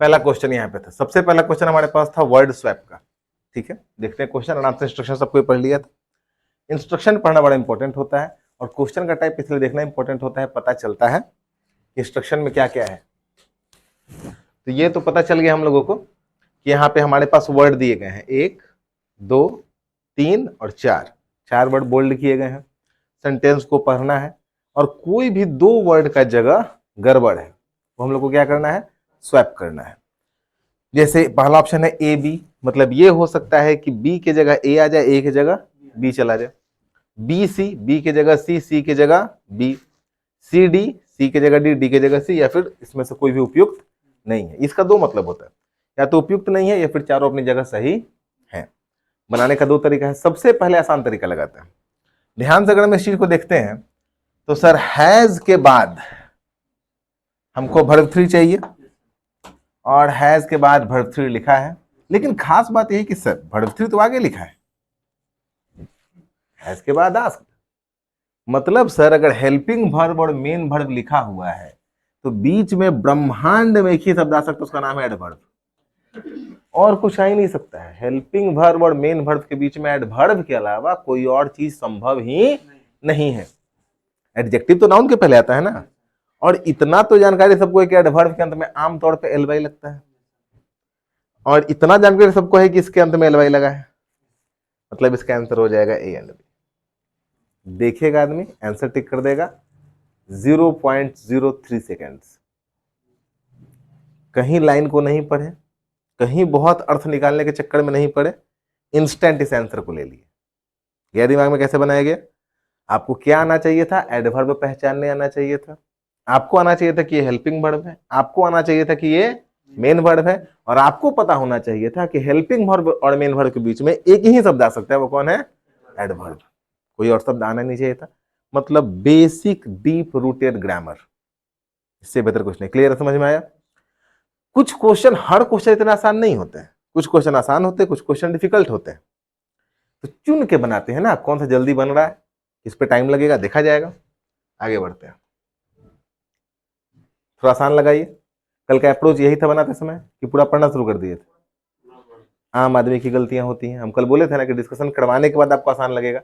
पहला क्वेश्चन यहाँ पे था, सबसे पहला क्वेश्चन हमारे पास था वर्ड स्वैप का। ठीक है, देखते हैं क्वेश्चन, आराम से इंस्ट्रक्शन सबको पढ़ लिया था। इंस्ट्रक्शन पढ़ना बड़ा इंपॉर्टेंट होता है और क्वेश्चन का टाइप इसलिए देखना इंपॉर्टेंट होता है, पता चलता है इंस्ट्रक्शन में क्या क्या है। तो ये तो पता चल गया हम लोगों को कि यहाँ पे हमारे पास वर्ड दिए गए हैं 1 2 3 और 4, 4 वर्ड बोल्ड किए गए हैं। सेंटेंस को पढ़ना है और कोई भी 2 वर्ड का जगह गड़बड़ है वो हम लोग को क्या करना है, स्वैप करना है। जैसे पहला ऑप्शन है ए बी, मतलब ये हो सकता है कि बी के जगह ए आ जाए, ए की जगह बी चला जाए। बी सी, बी की जगह सी, सी की जगह बी। सी डी, सी की जगह डी, डी की जगह सी, या फिर इसमें से कोई भी उपयुक्त नहीं है। इसका 2 मतलब होता है, या तो उपयुक्त नहीं है या फिर चारों अपनी जगह सही है। बनाने का 2 तरीका है। सबसे पहले आसान तरीका लगाते हैं। ध्यान से अगर हम इस चीज को देखते हैं तो सर हैज के बाद हमको वर्ब 3 चाहिए और हैज के बाद वर्ब 3 लिखा है, लेकिन खास बात यही कि सर वर्ब 3 तो आगे लिखा है, हैज के बाद आस्क्ड। मतलब सर अगर हेल्पिंग वर्ब और मेन वर्ब लिखा हुआ है तो बीच में ब्रह्मांड में एक ही शब्द आ सकता है, उसका नाम है एडवर्ब, और कुछ आ ही नहीं सकता है। हेल्पिंग वर्ब और मेन वर्ब के बीच में एडवर्ब के अलावा कोई और चीज संभव ही नहीं है। एडजेक्टिव तो नाउन के पहले आता है ना, और इतना तो जानकारी सबको है कि एडवर्ब के अंत में आमतौर पे एल वाई लगता है, और इतना जानकारी सबको है कि इसके अंत में एल वाई लगा है, मतलब इसका आंसर हो जाएगा ए एंड बी। देखेगा आदमी, आंसर टिक कर देगा, 0.03 सेकेंड्स। कहीं लाइन को नहीं पढ़े, कहीं बहुत अर्थ निकालने के चक्कर में नहीं पड़े, इंस्टेंट इस आंसर को ले लिए। यह दिमाग में कैसे बनाया गया, आपको क्या आना चाहिए था, एडवर्ब पहचानने आना चाहिए था, आपको आना चाहिए था कि ये हेल्पिंग वर्ब है, आपको आना चाहिए था कि ये मेन वर्ब है, और आपको पता होना चाहिए था कि हेल्पिंग वर्ब और मेन वर्ब के बीच में एक ही शब्द आ सकता है, वो कौन है, एडवर्ब। कोई और शब्द आना नहीं चाहिए था। मतलब बेसिक डीप रूटेड ग्रामर, इससे बेहतर कुछ नहीं। क्लियर समझ में आया। कुछ क्वेश्चन, हर क्वेश्चन इतना आसान नहीं होते हैं, कुछ क्वेश्चन आसान होते हैं, कुछ क्वेश्चन डिफिकल्ट होते हैं, तो चुन के बनाते हैं ना, कौन सा जल्दी बन रहा है, इस पे टाइम लगेगा, देखा जाएगा। आगे बढ़ते हैं, थोड़ा आसान लगाइए। कल का अप्रोच यही था बनाते समय कि पूरा पढ़ना शुरू कर दिए थे। आम आदमी की गलतियां होती हैं, हम कल बोले थे ना कि डिस्कशन करवाने के बाद आपको आसान लगेगा।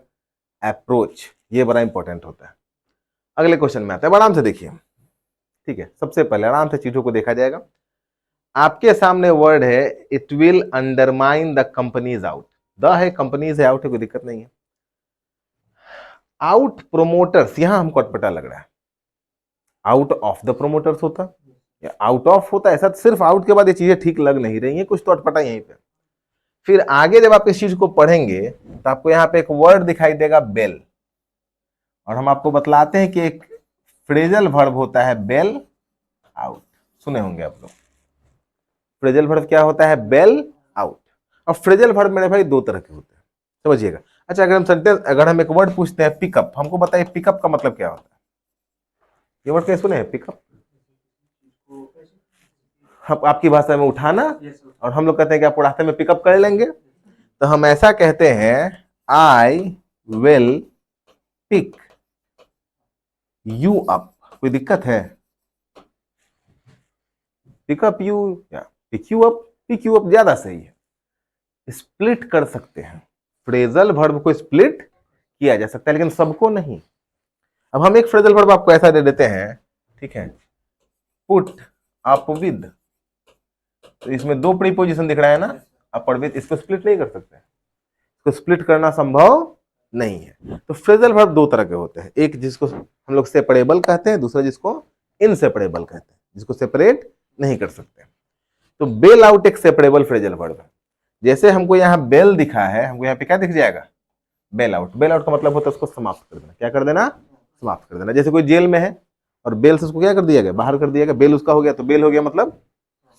अप्रोच ये बड़ा इंपॉर्टेंट होता है। अगले क्वेश्चन में आता है, आराम से देखिए। ठीक है, सबसे पहले आराम से चीजों को देखा जाएगा। आपके सामने वर्ड है it will undermine the companies out. The है, कंपनीज है, आउट है, कोई दिक्कत नहीं है। आउट प्रोमोटर्स, यहां हमको अटपटा लग रहा है। आउट ऑफ द प्रोमोटर्स होता या आउट ऑफ होता, ऐसा सिर्फ आउट के बाद ये चीजें ठीक लग नहीं रही हैं, कुछ तो अटपटा यहीं पे। फिर आगे जब आप इस चीज को पढ़ेंगे तो आपको यहाँ पे एक वर्ड दिखाई देगा बेल, और हम आपको बतलाते हैं कि एक फ्रेजल वर्ब होता है बेल आउट। सुने होंगे आप लोग, फ्रेजल वर्ब क्या होता है, बेल आउट। और फ्रेजल वर्ब मेरे भाई 2 तरह के होते हैं, समझिएगा। अच्छा, अगर हम एक वर्ड पूछते हैं पिकअप, हमको बताइए पिकअप का मतलब क्या होता है। ये वर्ड क्या सुने हैं, पिकअप? हम आपकी भाषा में उठाना, और हम लोग कहते हैं कि आप रास्ते में पिकअप कर लेंगे, तो हम ऐसा कहते हैं I will pick you up. कोई दिक्कत है, पिकअप यू या pick you up? Pick you up ज्यादा सही है। स्प्लिट कर सकते हैं, फ्रेजल वर्ब को स्प्लिट किया जा सकता है, लेकिन सबको नहीं। अब हम एक फ्रेजल वर्ब आपको ऐसा दे देते हैं, ठीक है, पुट अप विद, तो इसमें 2 प्रीपोजिशन दिख रहा है ना, अप और विद, इसको स्प्लिट नहीं कर सकते, इसको स्प्लिट करना संभव नहीं है। तो फ्रेजल वर्ब 2 तरह के होते हैं, एक जिसको हम लोग सेपरेबल कहते हैं, दूसरा जिसको इनसेपरेबल कहते हैं, जिसको सेपरेट नहीं कर सकते। तो बेल आउट एक सेपरेबल फ्रेजल वर्ब है। जैसे हमको यहाँ बेल दिखा है, हमको यहाँ पे क्या दिख जाएगा, बेल आउट। बेल आउट का मतलब होता है उसको समाप्त कर देना। क्या कर देना, समाप्त कर देना। जैसे कोई जेल में है और बेल से उसको क्या कर दिया गया, बाहर कर दिया गया, बेल उसका हो गया, तो बेल हो गया मतलब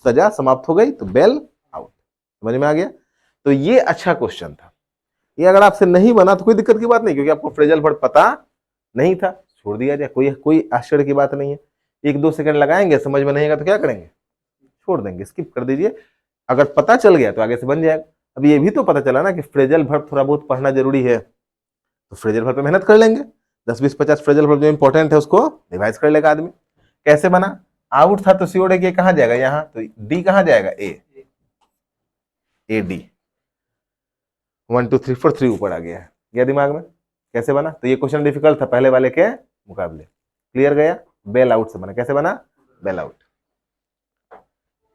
सजा समाप्त हो गई, तो बेल आउट। समझ में आ गया। तो ये अच्छा क्वेश्चन था। ये अगर आपसे नहीं बना तो कोई दिक्कत की बात नहीं, क्योंकि आपको फ्रेजल वर्ब पता नहीं था, छोड़ दिया जाए, कोई आश्चर्य की बात नहीं है। 1-2 सेकंड लगाएंगे, समझ में नहीं आएगा तो क्या करेंगे, छोड़ देंगे, स्किप कर दीजिए। अगर पता चल गया तो आगे से बन जाएगा। अब ये भी तो पता चला ना कि फ्रेजल वर्ब थोड़ा बहुत पढ़ना जरूरी है, तो फ्रेजल वर्ब पे मेहनत कर लेंगे। 10, 20, 50 फ्रेजल वर्ब जो इंपॉर्टेंट है उसको रिवाइज कर लेगा आदमी। कैसे बना, आउट था तो सीओड के कहां जाएगा, यहां, तो डी कहां जाएगा, ए डी। 1 2 3 4 3 ऊपर आ गया है, गया दिमाग में कैसे बना? तो ये क्वेश्चन डिफिकल्ट था पहले वाले के मुकाबले, क्लियर गया, बेल आउट से बना। कैसे बना, बेल आउट।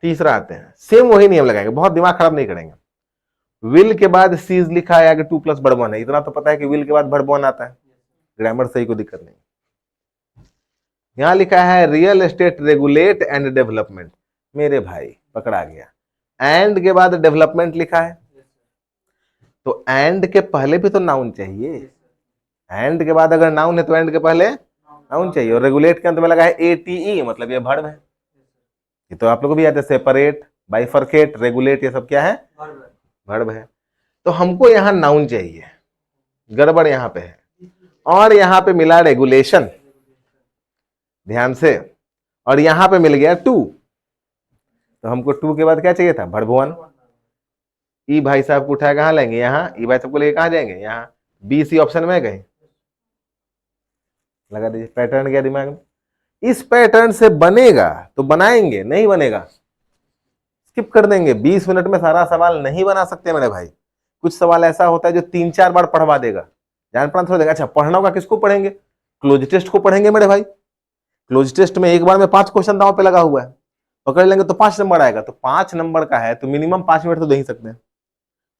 तीसरा आते हैं, सेम वही नियम लगाएंगे, बहुत दिमाग खराब नहीं करेंगे। विल के बाद सीज लिखा है, आगे 2 + वर्ब 1 है, इतना तो पता है कि विल के बाद वर्ब 1 आता है, ग्रामर सही, कोई दिक्कत नहीं। यहां लिखा है real estate regulate and development, मेरे भाई पकड़ा गया। एंड के बाद डेवलपमेंट लिखा है, तो एंड के पहले भी तो नाउन चाहिए, एंड के बाद अगर नाउन है तो एंड के पहले नाउन चाहिए। और रेगुलेट के अंत में लगा है एटीई, मतलब ये वर्ब है। ये तो आप लोगों को भी याद है, सेपरेट, बाइफरकेट, रेगुलेट, ये सब क्या है, वर्ब है। तो हमको यहां नाउन चाहिए, गड़बड़ यहां पे है, और यहां पे मिला रेगुलेशन, ध्यान से, और यहां पे मिल गया टू, तो हमको टू के बाद क्या चाहिए था, वर्ब 1। ई भाई साहब को उठाया कहां लेंगे, यहां, ई भाई साहब को लेके कहां जाएंगे, यहां, बी सी ऑप्शन में गए, लगा दीजिए। पैटर्न गया दिमाग में, इस पैटर्न से बनेगा तो बनाएंगे, नहीं बनेगा स्किप कर देंगे। 20 मिनट में सारा सवाल नहीं बना सकते मेरे भाई, कुछ सवाल ऐसा होता है जो 3-4 बार पढ़वा देगा, जान पढ़ा थोड़ा देगा। अच्छा, पढ़ना होगा किसको पढ़ेंगे, क्लोज टेस्ट को पढ़ेंगे मेरे भाई। क्लोज टेस्ट में एक बार में 5 क्वेश्चन दांव पे लगा हुआ है, पकड़ लेंगे तो 5 नंबर आएगा। तो 5 नंबर का है तो मिनिमम 5 मिनट तो दे ही सकते हैं,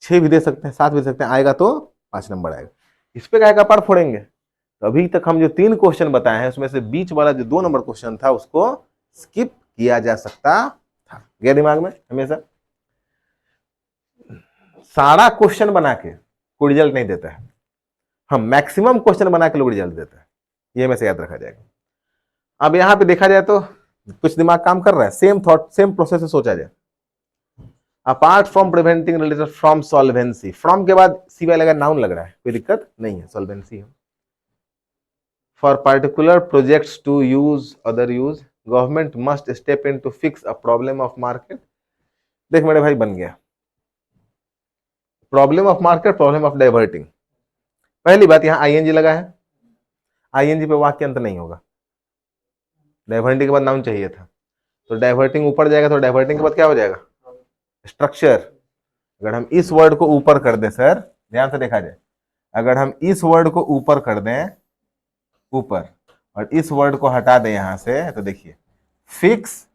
6 भी दे सकते हैं, 7 भी दे सकते हैं, आएगा तो 5 नंबर आएगा। इस पे क्या कपार फोड़ेंगे। तो अभी तक हम जो 3 क्वेश्चन बताए हैं उसमें से बीच वाला जो 2 नंबर क्वेश्चन था उसको स्किप किया जा सकता था, गया दिमाग में। हमेशा सारा क्वेश्चन बना के कोई रिजल्ट नहीं देता है, हम मैक्सिमम क्वेश्चन बना के लोग रिजल्ट देता है, ये हमें से याद रखा जाएगा। अब यहां पे देखा जाए तो कुछ दिमाग काम कर रहा है, सेम थॉट सेम प्रोसेस से सोचा जाए। Apart from preventing related from solvency, from के बाद सिवाय लगा नाउन लग रहा है, कोई दिक्कत नहीं है, सॉल्वेंसी है। For particular projects to use other use government must step in to fix a problem of market. देख मेरे भाई बन गया, problem of market, problem of diverting. पहली बात यहां आईएनजी लगा है, आईएनजी पे वाक्य अंत नहीं होगा, डाइवर्टिंग के बाद नाउन चाहिए था, तो डाइवर्टिंग ऊपर जाएगा, तो डाइवर्टिंग के बाद क्या हो जाएगा, स्ट्रक्चर। अगर हम इस वर्ड को ऊपर कर दें, सर ध्यान से देखा जाए, अगर हम इस वर्ड को ऊपर कर दें, ऊपर, और इस वर्ड को हटा दें यहां से, तो देखिए fix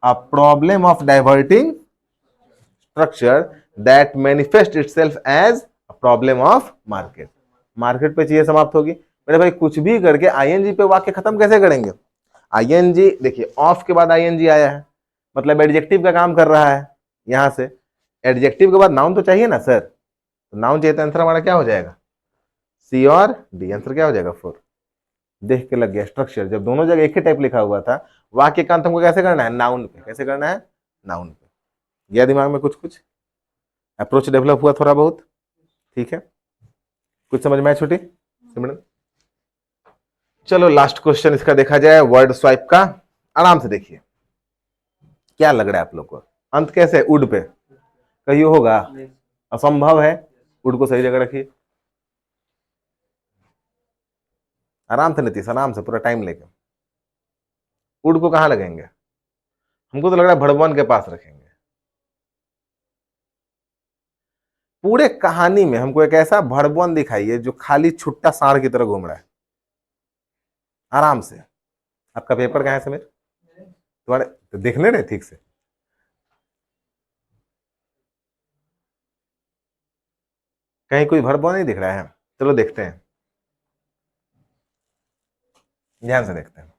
a problem of diverting structure that manifest itself as a problem of market. Market पे चीजें समाप्त होगी मेरे भाई। कुछ भी करके आईएनजी पे वाक्य खत्म कैसे करेंगे, आईएनजी देखिए, ऑफ के बाद आईएनजी आया है, मतलब एडजेक्टिव का काम कर रहा है। यहां से एडजेक्टिव के बाद नाउन तो चाहिए ना सर, तो नाउन चाहिए, तो आंसर हमारा क्या हो जाएगा, सी और डी। आंसर क्या हो जाएगा 4। देख के लग गया स्ट्रक्चर, जब दोनों जगह एक ही टाइप लिखा हुआ था, वाक्य का अंत हमको कैसे करना है, नाउन पे। कैसे करना है, नाउन पे। गया दिमाग में, कुछ कुछ अप्रोच डेवलप हुआ थोड़ा बहुत, ठीक है, कुछ समझ में आया छोटी सिमरन। चलो लास्ट क्वेश्चन इसका देखा जाए, वर्ड स्वाइप का। आराम से देखिए क्या लग रहा है आप लोग को, अंत कैसे, उड पे, कहिए होगा, असंभव है। उड को सही जगह रखिए, आराम से नीतीश, आराम से, पूरा टाइम लेके। उड को कहां लगेंगे, हमको तो लग रहा है भड़वन के पास रखेंगे। पूरे कहानी में हमको एक ऐसा भड़वन दिखाइए जो खाली छुट्टा सांड की तरह घूम रहा है, आराम से। आपका पेपर कहां है समीर, तुम्हारे तो देखने रहे ठीक से, कहीं कोई भड़वन नहीं दिख रहा है। चलो देखते हैं, ध्यान से देखते हैं।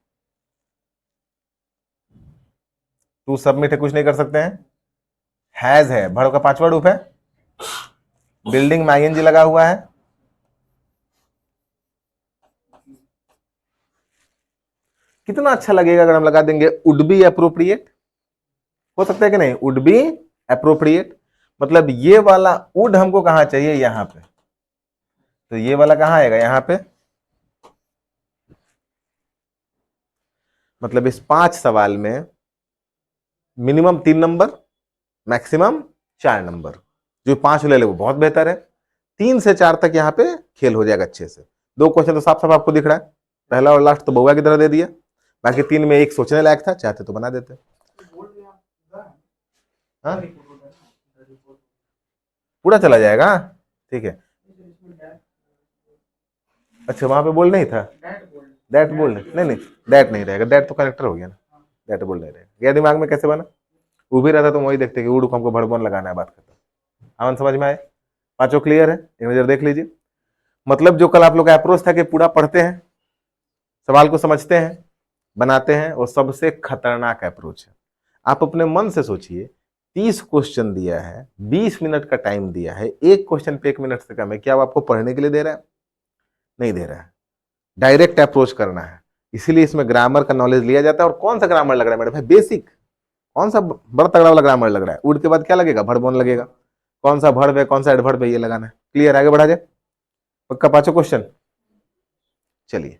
टू सबमिट है, कुछ नहीं कर सकते हैं। हैज है, भड़ का 5वां रूप है। बिल्डिंग में आईएनजी लगा हुआ है। कितना अच्छा लगेगा अगर हम लगा देंगे वुड बी अप्रोप्रिएट, हो सकता है कि नहीं, वुड बी अप्रोप्रिएट, मतलब ये वाला वुड हमको कहां चाहिए, यहां पे, तो ये वाला कहां आएगा, यहां पे। मतलब इस 5 सवाल में मिनिमम 3 नंबर, मैक्सिमम 4 नंबर, जो 5 ले ले वो बहुत बेहतर है। 3 से 4 तक यहाँ पे खेल हो जाएगा अच्छे से। 2 क्वेश्चन तो साफ साफ आपको दिख रहा है, पहला और लास्ट तो बउआ की तरह दे दिया, बाकी 3 में एक सोचने लायक था, चाहते तो बना देते। हाँ पूरा चला जाएगा, ठीक है। अच्छा वहां पे बोल्ड नहीं था, दैट बोल्ड नहीं, दैट नहीं रहेगा, दैट तो करेक्टर हो गया ना, दैट बोल्ड नहीं रहेगा। यह दिमाग में कैसे बना, वो भी रहता तो वही देखते कि उड़ को हमको भड़बन लगाना है, बात खत्म। आवन समझ में आए, पांचों क्लियर है, एक नजर देख लीजिए। मतलब जो कल आप लोग का अप्रोच था कि पूरा पढ़ते हैं, सवाल को समझते हैं, बनाते हैं, और सबसे खतरनाक अप्रोच है। आप अपने मन से सोचिए, 30 क्वेश्चन दिया है, 20 मिनट का टाइम दिया है, एक क्वेश्चन पे 1 मिनट से कम है, क्या वो आपको पढ़ने के लिए दे रहा है? नहीं दे रहा है। डायरेक्ट अप्रोच करना है, इसीलिए इसमें ग्रामर का नॉलेज लिया जाता है। और कौन सा ग्रामर लग रहा है मेरे भाई? बेसिक। कौन सा बड़ा तगड़ा वाला ग्रामर लग रहा है? उड़ के बाद क्या लगेगा? वर्ब लगेगा। कौन सा वर्ब है, कौन सा एडवर्ब है, ये लगाना है। क्लियर, आगे बढ़ा जाए। पक्का पांचों क्वेश्चन? चलिए